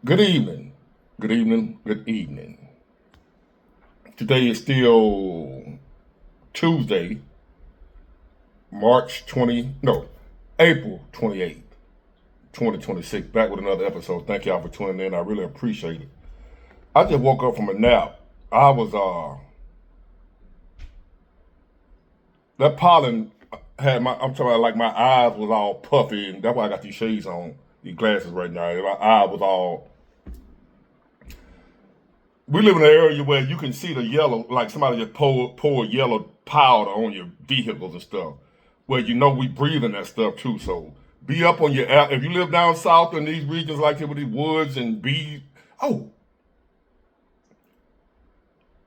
Good evening. Good evening. Good evening. Today is still Tuesday, March 20, no, April 28th, 2026. Back with another episode. Thank y'all for tuning in. I really appreciate it. I just woke up from a nap. I was, that pollen had I'm talking about like my eyes was all puffy, and that's why I got these shades on, these glasses right now. My eye was all we live in an area where you can see the yellow, like somebody just pour yellow powder on your vehicles and stuff. Where you know we breathing that stuff too. So be up on your if you live down south in these regions like here with these woods and bees. Oh,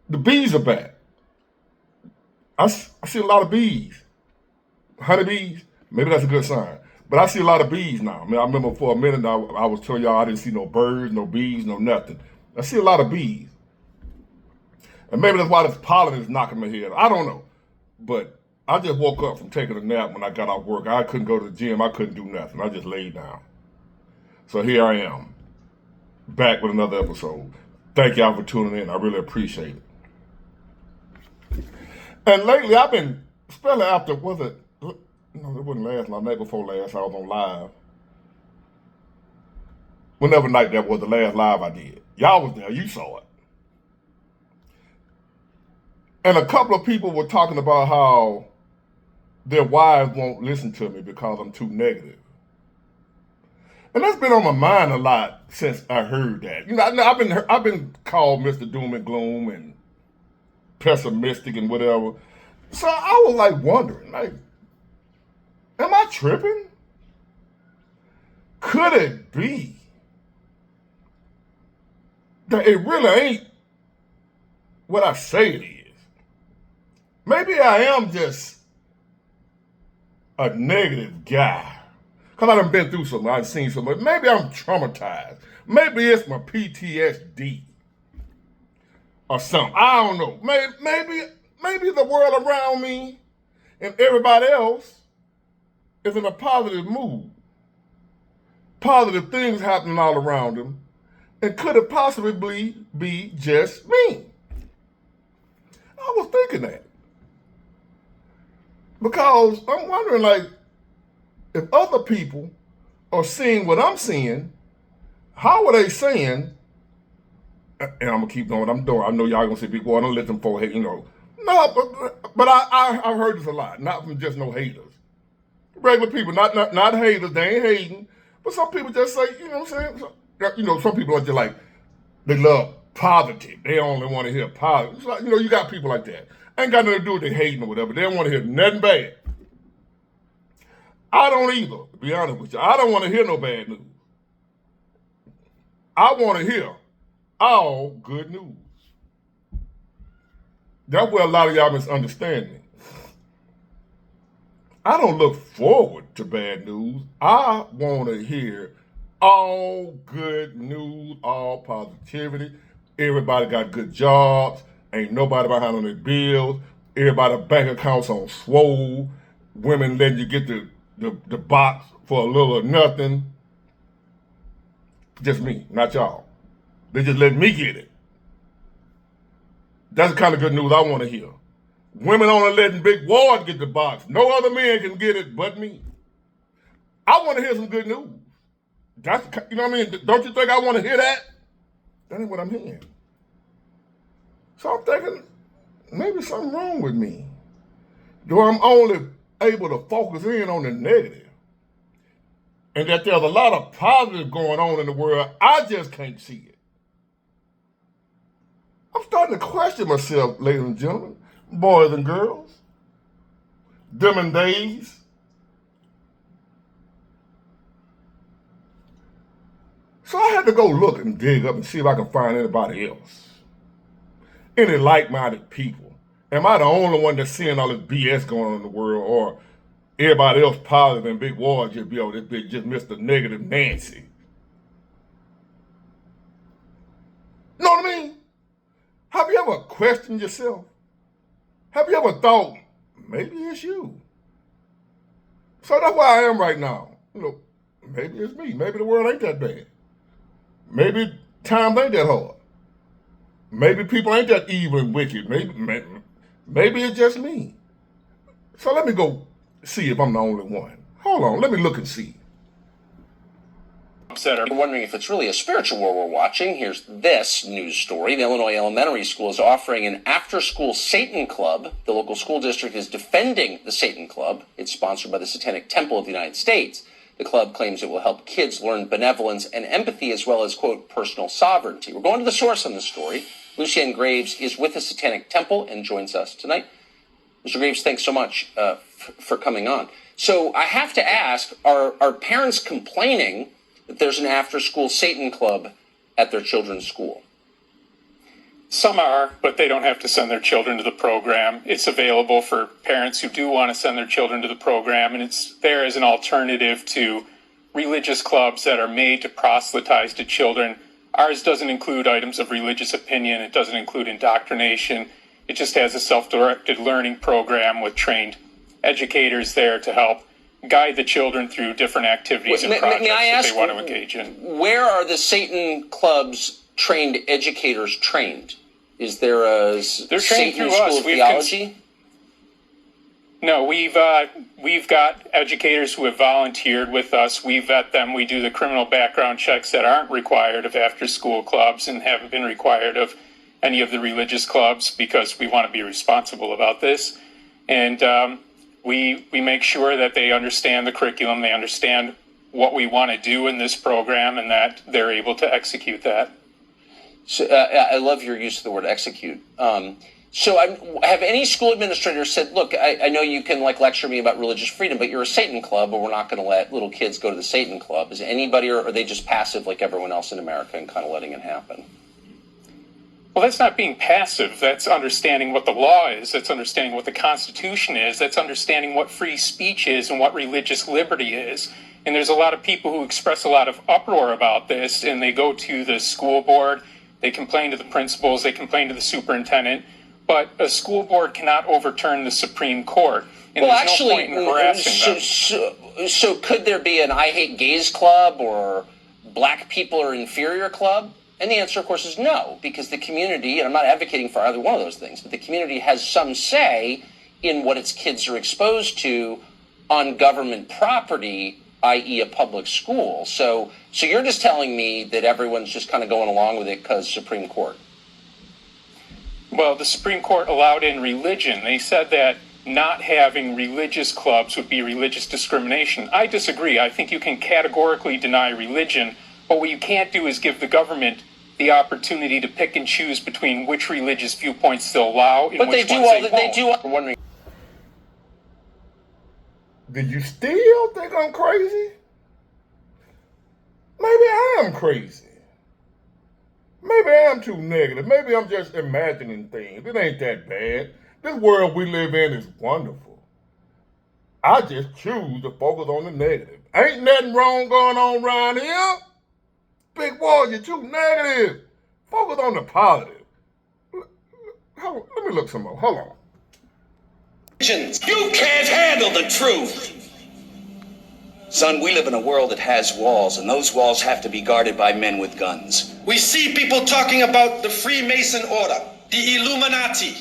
the bees are back. I see a lot of bees, honeybees. Maybe that's a good sign. But I see a lot of bees now. I mean, I remember for a minute I was telling y'all I didn't see no birds, no bees, no nothing. I see a lot of bees. And maybe that's why this pollen is knocking my head. I don't know. But I just woke up from taking a nap when I got off work. I couldn't go to the gym. I couldn't do nothing. I just laid down. So here I am, back with another episode. Thank y'all for tuning in. I really appreciate it. And lately I've been, especially after, was it, no, it wasn't last night, night before last, I was on live. Whenever night that was the last live I did. Y'all was there, you saw it. And a couple of people were talking about how their wives won't listen to me because I'm too negative. And that's been on my mind a lot since I heard that. You know, I've been called Mr. Doom and Gloom and pessimistic and whatever. So I was like wondering, like, am I tripping? Could it be that it really ain't what I say it is? Maybe I am just a negative guy. Because I done been through so much, I've seen so much. Maybe I'm traumatized. Maybe it's my PTSD or something. I don't know. Maybe the world around me and everybody else is in a positive mood. Positive things happening all around them. And could it possibly be just me? I was thinking that. Because I'm wondering, like, if other people are seeing what I'm seeing, how are they saying, and I'm going to keep doing what I'm doing. I know y'all going to say, big boy, don't let them folk hate, you know. No, but I've heard this a lot, not from just no haters. Regular people, not haters, they ain't hating. But some people just say, you know what I'm saying? You know, some people are just like, they love positive. They only want to hear positive. It's like, you know, you got people like that. Ain't got nothing to do with their hating or whatever. They don't want to hear nothing bad. I don't either, to be honest with you. I don't want to hear no bad news. I want to hear all good news. That's where a lot of y'all misunderstand me. I don't look forward to bad news. I want to hear all good news, all positivity. Everybody got good jobs. Ain't nobody behind on their bills. Everybody bank accounts on swole. Women letting you get the box for a little or nothing. Just me, not y'all. They just let me get it. That's the kind of good news I want to hear. Women only letting big wards get the box. No other man can get it but me. I want to hear some good news. That's, you know what I mean? Don't you think I want to hear that? That ain't what I'm hearing. So I'm thinking, maybe something wrong with me. Though I'm only able to focus in on the negative. And that there's a lot of positive going on in the world. I just can't see it. I'm starting to question myself, ladies and gentlemen, boys and girls, them and days. So I had to go look and dig up and see if I can find anybody else. Any like-minded people. Am I the only one that's seeing all this BS going on in the world, or everybody else positive and big war just be over this big, just Mr. Negative Nancy? You know what I mean? Have you ever questioned yourself? Have you ever thought, maybe it's you? So that's where I am right now. You know, maybe it's me. Maybe the world ain't that bad. Maybe times ain't that hard. Maybe people ain't that evil and wicked. Maybe it's just me. So let me go see if I'm the only one. Hold on, let me look and see. You're wondering if it's really a spiritual war we're watching. Here's this news story. The Illinois Elementary School is offering an after-school Satan Club. The local school district is defending the Satan Club. It's sponsored by the Satanic Temple of the United States. The club claims it will help kids learn benevolence and empathy as well as, quote, personal sovereignty. We're going to the source on this story. Lucienne Graves is with the Satanic Temple and joins us tonight. Mr. Graves, thanks so much for coming on. So I have to ask, are parents complaining that there's an after-school Satan Club at their children's school? Some are, but they don't have to send their children to the program. It's available for parents who do want to send their children to the program, and it's there as an alternative to religious clubs that are made to proselytize to children. Ours doesn't include items of religious opinion. It doesn't include indoctrination. It just has a self-directed learning program with trained educators there to help guide the children through different activities and projects that they want to engage in. Where are the Satan Club's trained educators trained? Is there a Satan School of Theology? No, we've got educators who have volunteered with us. We vet them. We do the criminal background checks that aren't required of after-school clubs and haven't been required of any of the religious clubs because we want to be responsible about this. And we make sure that they understand the curriculum, they understand what we want to do in this program, and that they're able to execute that. So, I love your use of the word execute. Have any school administrators said, look, I know you can lecture me about religious freedom, but you're a Satan Club, but we're not going to let little kids go to the Satan Club. Is anybody, or are they just passive like everyone else in America and kind of letting it happen? Well, that's not being passive. That's understanding what the law is. That's understanding what the Constitution is. That's understanding what free speech is and what religious liberty is. And there's a lot of people who express a lot of uproar about this, and they go to the school board, they complain to the principals, they complain to the superintendent, but a school board cannot overturn the Supreme Court. And there's no point in harassing them. So could there be an I Hate Gays Club or Black People Are Inferior Club? And the answer, of course, is no, because the community, and I'm not advocating for either one of those things, but the community has some say in what its kids are exposed to on government property, i.e. a public school. So you're just telling me that everyone's just kind of going along with it because Supreme Court. Well, the Supreme Court allowed in religion. They said that not having religious clubs would be religious discrimination. I disagree. I think you can categorically deny religion, but what you can't do is give the government the opportunity to pick and choose between which religious viewpoints they'll allow and which ones they won't. Do you still think I'm crazy? Maybe I am crazy. Maybe I am too negative. Maybe I'm just imagining things. It ain't that bad. This world we live in is wonderful. I just choose to focus on the negative. Ain't nothing wrong going on around here. Big boy, you're too negative. Focus on the positive. Let me look some more. Hold on. You can't handle the truth. Son, we live in a world that has walls, and those walls have to be guarded by men with guns. We see people talking about the Freemason Order, the Illuminati,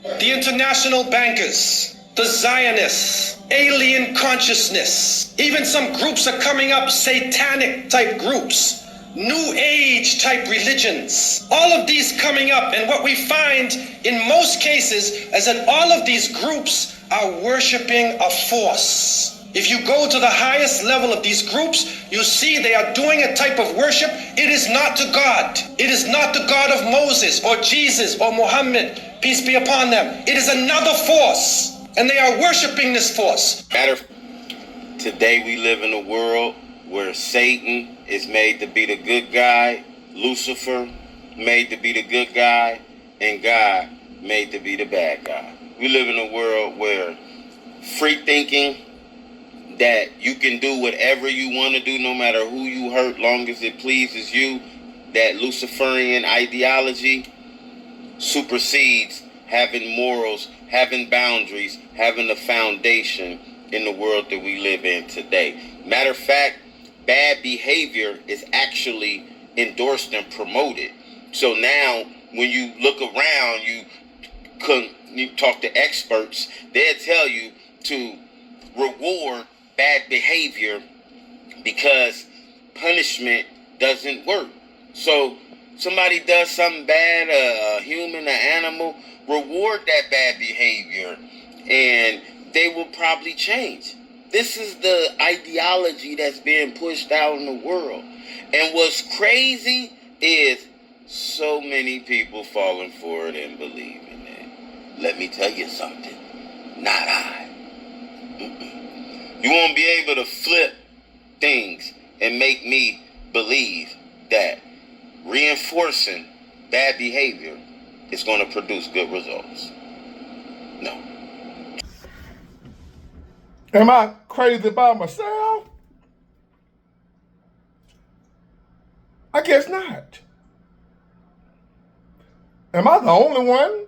the international bankers, the Zionists, alien consciousness. Even some groups are coming up, satanic type groups. New Age type religions, all of these coming up, and what we find in most cases is that all of these groups are worshiping a force. If you go to the highest level of these groups, you see they are doing a type of worship. It is not to God. It is not the God of Moses or Jesus or Muhammad, peace be upon them. It is another force, and they are worshiping this force. Today we live in a world where Satan is made to be the good guy, Lucifer made to be the good guy, and God made to be the bad guy. We live in a world where free thinking, that you can do whatever you want to do no matter who you hurt, long as it pleases you, that Luciferian ideology supersedes having morals, having boundaries, having a foundation in the world that we live in today. Matter of fact, bad behavior is actually endorsed and promoted. So now when you look around, you talk to experts, they'll tell you to reward bad behavior because punishment doesn't work. So somebody does something bad, a human, an animal, reward that bad behavior and they will probably change. This is the ideology that's being pushed out in the world. And what's crazy is so many people falling for it and believing it. Let me tell you something. Not I. You won't be able to flip things and make me believe that reinforcing bad behavior is going to produce good results. No. Am I crazy by myself? I guess not. Am I the only one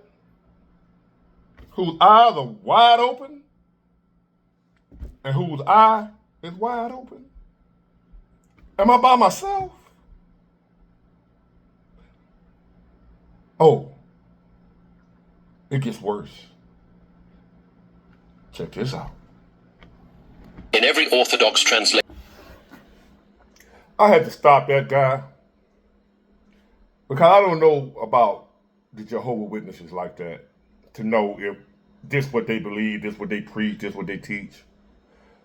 whose eyes are wide open and whose eye is wide open? Am I by myself? Oh, it gets worse. Check this out. In every Orthodox translation. I had to stop that guy because I don't know about the Jehovah's Witnesses like that to know if this what they believe, this what they preach, this what they teach.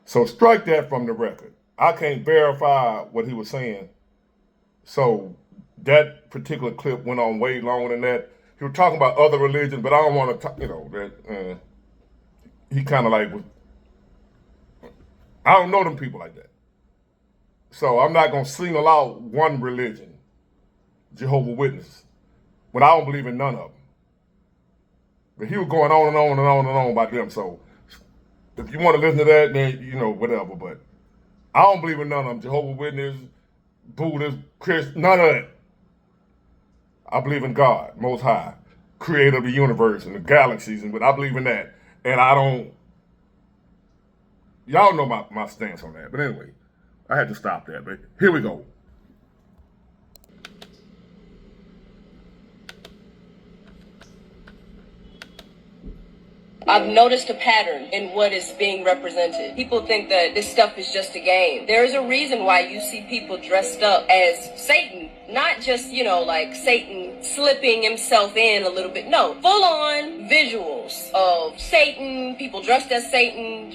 So strike that from the record. I can't verify what he was saying. So that particular clip went on way longer than that. He was talking about other religions, but I don't want to talk, that he kind of like was, I don't know them people like that. So I'm not going to single out one religion, Jehovah's Witnesses, when I don't believe in none of them. But he was going on and on and on and on about them. So if you want to listen to that, then, whatever. But I don't believe in none of them. Jehovah's Witnesses, Buddhists, Christians, none of that. I believe in God, Most High, creator of the universe and the galaxies, but I believe in that. And I don't, y'all know my stance on that. But anyway, I had to stop that. But here we go. I've noticed a pattern in what is being represented. People think that this stuff is just a game. There is a reason why you see people dressed up as Satan, not just, like Satan slipping himself in a little bit. No, full on visuals of Satan, people dressed as Satan,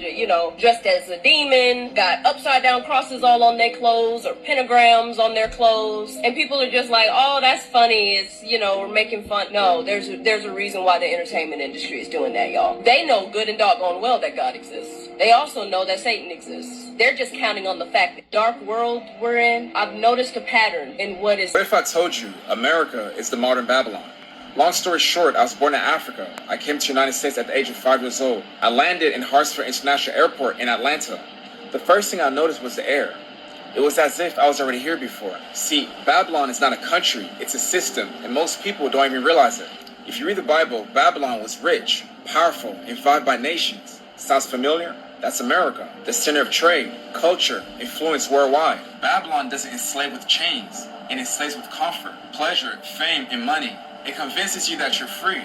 dressed as a demon, got upside down crosses all on their clothes or pentagrams on their clothes. And people are just like, oh, that's funny. It's, we're making fun. No, there's a reason why the entertainment industry is doing that, y'all. They know good and doggone well that God exists. They also know that Satan exists. They're just counting on the fact that dark world we're in. I've noticed a pattern in what is. What if I told you America is the modern Babylon? Long story short, I was born in Africa. I came to the United States at the age of 5 years old. I landed in Hartsfield International Airport in Atlanta. The first thing I noticed was the air. It was as if I was already here before. See, Babylon is not a country, it's a system, and most people don't even realize it. If you read the Bible, Babylon was rich, powerful, and fought by nations. Sounds familiar? That's America, the center of trade, culture, influence worldwide. Babylon doesn't enslave with chains, it enslaves with comfort, pleasure, fame, and money. It convinces you that you're free,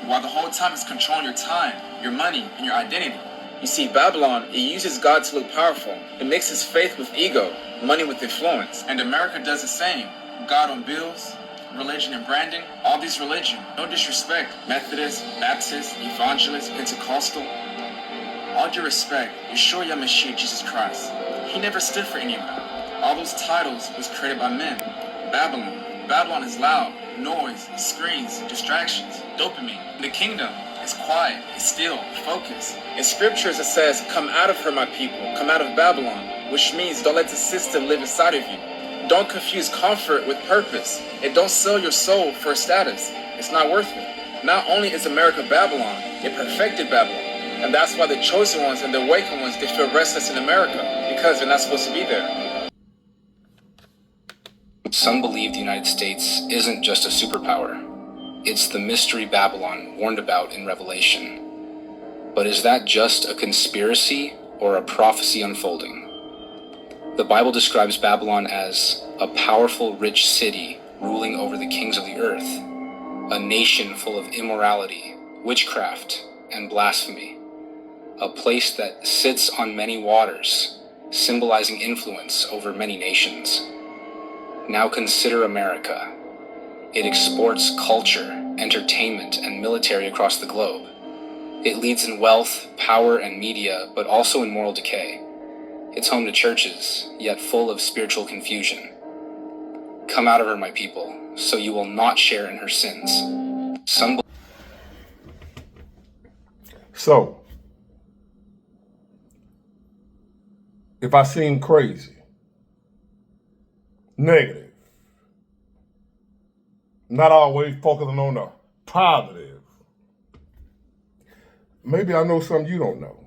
while the whole time it's controlling your time, your money, and your identity. You see, Babylon, it uses God to look powerful. It mixes faith with ego, money with influence. And America does the same. God on bills, religion and branding, all these religion. No disrespect, Methodist, Baptist, Evangelist, Pentecostal. All due respect, Yeshua Yamashiach Jesus Christ. He never stood for any of them. All those titles was created by men. Babylon is loud, noise, screens, distractions, dopamine. The kingdom is quiet, it's still, focused. In scriptures it says, come out of her, my people, come out of Babylon, which means don't let the system live inside of you. Don't confuse comfort with purpose, and don't sell your soul for a status. It's not worth it. Not only is America Babylon, it perfected Babylon. And that's why the chosen ones and the awakened ones, they feel restless in America, because they're not supposed to be there. Some believe the United States isn't just a superpower. It's the mystery Babylon warned about in Revelation. But is that just a conspiracy or a prophecy unfolding? The Bible describes Babylon as a powerful, rich city ruling over the kings of the earth, a nation full of immorality, witchcraft, and blasphemy, a place that sits on many waters, symbolizing influence over many nations. Now consider America. It exports culture, entertainment, and military across the globe. It leads in wealth, power, and media, but also in moral decay. It's home to churches, yet full of spiritual confusion. Come out of her, my people, so you will not share in her sins. So, if I seem crazy, negative, not always focusing on the positive, maybe I know something you don't know.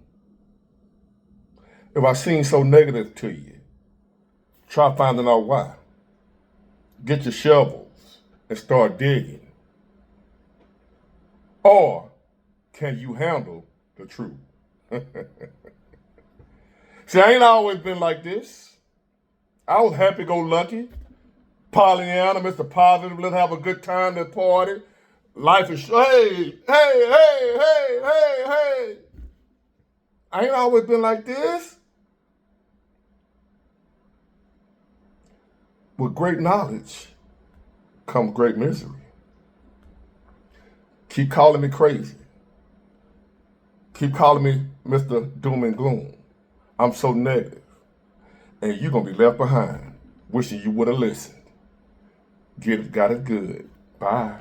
If I seem so negative to you, try finding out why. Get your shovels and start digging. Or can you handle the truth? See, I ain't always been like this. I was happy-go-lucky, Pollyanna, Mr. Positive, let's have a good time, let's party. Life is, hey. I ain't always been like this. With great knowledge comes great misery. Keep calling me crazy. Keep calling me Mr. Doom and Gloom. I'm so negative. And you're going to be left behind, wishing you would have listened. Got it good. Bye.